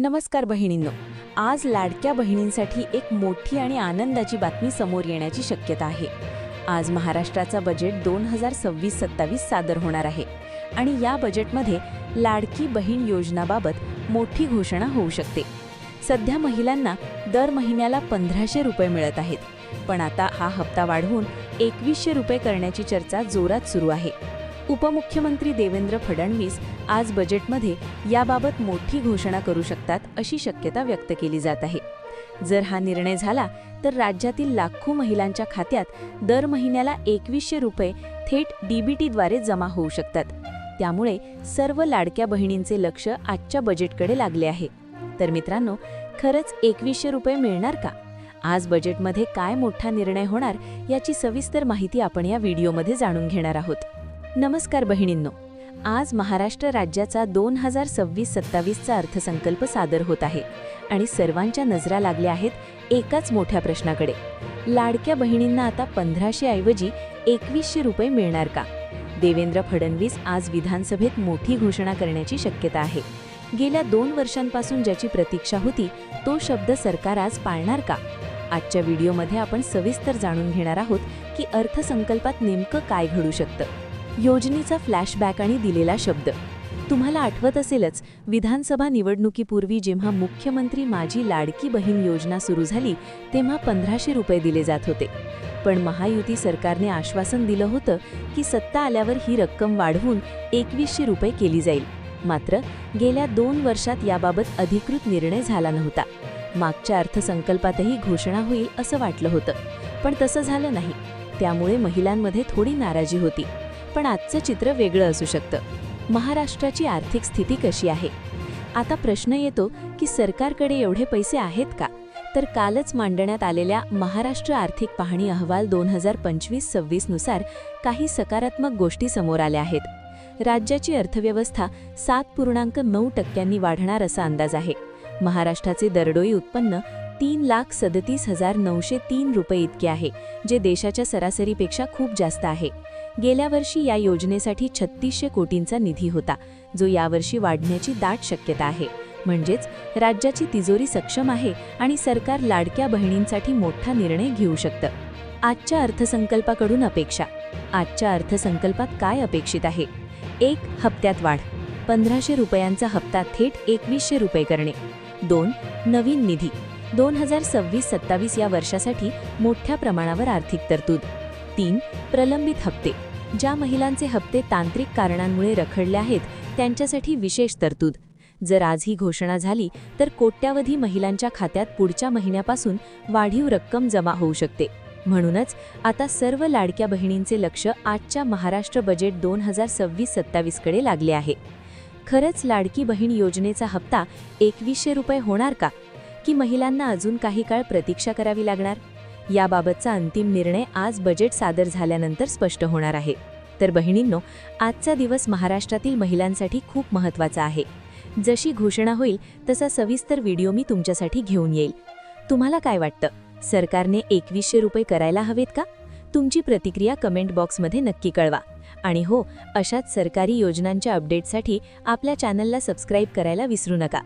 नमस्कार बहिणींनो, आज लाडक्या बहिणींसाठी एक मोठी आणि आनंदाची बातमी समोर येण्याची शक्यता आहे। आज महाराष्ट्राचा बजेट 2026-27 सादर होणार आहे आणि या बजेटमध्ये लाडकी बहीण योजनाबाबत मोठी घोषणा होऊ शकते। सध्या महिलांना दर महिन्याला 1500 रुपये मिळत आहेत, पण आता हा हप्ता वाढवून 2100 रुपये करण्याची चर्चा जोरात सुरू आहे। उपमुख्यमंत्री देवेंद्र फडणवीस आज बजेटमध्ये याबाबत मोठी घोषणा करू शकतात अशी शक्यता व्यक्त केली जात आहे। जर हा निर्णय झाला तर राज्यातील लाखो महिलांच्या खात्यात दर महिन्याला 2100 रुपये थेट डीबीटीद्वारे जमा होऊ शकतात। त्यामुळे सर्व लाडक्या बहिणींचे लक्ष आजच्या बजेटकडे लागले आहे। तर मित्रांनो, खरंच 2100 रुपये मिळणार का? आज बजेटमध्ये काय मोठा निर्णय होणार याची सविस्तर माहिती आपण या व्हिडिओमध्ये जाणून घेणार आहोत। नमस्कार बहिणींनो, आज महाराष्ट्र राज्याचा 2026-27 चा अर्थसंकल्प सादर होत आहे आणि सर्वांच्या नजरा लागल्या आहेत एकाच मोठ्या प्रश्नाकडे। लाडक्या बहिणींना आता 1500 ऐवजी 2100 रुपये मिळणार का? देवेंद्र फडणवीस आज विधानसभेत मोठी घोषणा करण्याची शक्यता आहे। गेल्या 2 वर्षांपासून ज्याची प्रतीक्षा होती तो शब्द सरकार आज पाळणार का? आजच्या व्हिडिओमध्ये आपण सविस्तर जाणून घेणार आहोत की अर्थसंकल्पात नेमकं काय घडू शकतं। योजनेचा फ्लॅशबॅक आणि दिलेला शब्द तुम्हाला आठवत असेलच, विधानसभा निवडणुकीपूर्वी जेव्हा मुख्यमंत्री माझी लाडकी बहीण योजना सुरू झाली तेव्हा 1500 रुपये दिले जात होते। पण महायुती सरकारने आश्वासन दिलं होतं की सत्ता आल्यावर ही रक्कम वाढवून 2100 रुपये केली जाईल। मात्र गेल्या 2 वर्षात याबाबत अधिकृत निर्णय झाला नव्हता। मागच्या अर्थसंकल्पातही घोषणा होईल असं वाटलं होतं, पण तसं झालं नाही। त्यामुळे महिलांमध्ये थोडी नाराजी होती। पण आजचं चित्र वेगळं असू शकतं। महाराष्ट्राची आर्थिक स्थिती कशी आहे? आता प्रश्न येतो की सरकारकडे एवढे पैसे आहेत का? तर कालच मांडण्यात आलेल्या महाराष्ट्र आर्थिक पाहणी अहवाल 2025-26 नुसार काही सकारात्मक गोष्टी समोर आल्या आहेत। राज्याची अर्थव्यवस्था 7.9% वाढणार असा अंदाज आहे। महाराष्ट्राचे दरडोई उत्पन्न 3,37,903 रुपये इतके आहे, जे देशाच्या सरासरीपेक्षा खूप जास्त आहे। गेल्या वर्षी या योजनेसाठी 3600 कोटींचा निधी होता, जो यावर्षी वाढण्याची दाट शक्यता आहे। म्हणजेच राज्याची तिजोरी सक्षम आहे आणि सरकार लाडक्या बहिणींसाठी मोठा निर्णय घेऊ शकतं। आजच्या अर्थसंकल्पाकडून अपेक्षा। आजच्या अर्थसंकल्पात काय अपेक्षित आहे? 1. हप्त्यात वाढ, 1500 रुपयांचा हप्ता थेट 2100 रुपये करणे। 2. नवीन निधी, 2026-27 या वर्षासाठी मोठ्या प्रमाणावर आर्थिक तरतूद। 3. प्रलंबित हप्ते, ज्या महिलांचे हप्ते तांत्रिक कारणांमुळे रखडले आहेत त्यांच्यासाठी विशेष तरतूद। जर आज ही घोषणा झाली तर कोट्यावधी महिलांच्या खात्यात पुढच्या महिन्यापासून वाढीव रक्कम जमा होऊ शकते। म्हणूनच आता सर्व लाडक्या बहिणींचे लक्ष आजच्या महाराष्ट्र बजेट 2026-27 कडे लागले आहे। खरंच लाडकी बहीण योजनेचा हप्ता 2100 रुपये होणार का? की महिलांना अजून काही काळ प्रतीक्षा करावी लागणार? याबाबतचा अंतिम निर्णय आज बजेट सादर झाल्यानंतर स्पष्ट होणार आहे। तर बहिणींनो, आजचा दिवस महाराष्ट्रातील महिलांसाठी खूप महत्त्वाचा आहे। जशी घोषणा होईल तसा सविस्तर व्हिडिओ मी तुमच्यासाठी घेऊन येईल। तुम्हाला काय वाटतं? सरकारने 2100 रुपये करायला हवेत का? तुमची प्रतिक्रिया कमेंट बॉक्समध्ये नक्की कळवा। आणि हो, अशाच सरकारी योजनांच्या अपडेटसाठी आपल्या चॅनलला सबस्क्राईब करायला विसरू नका।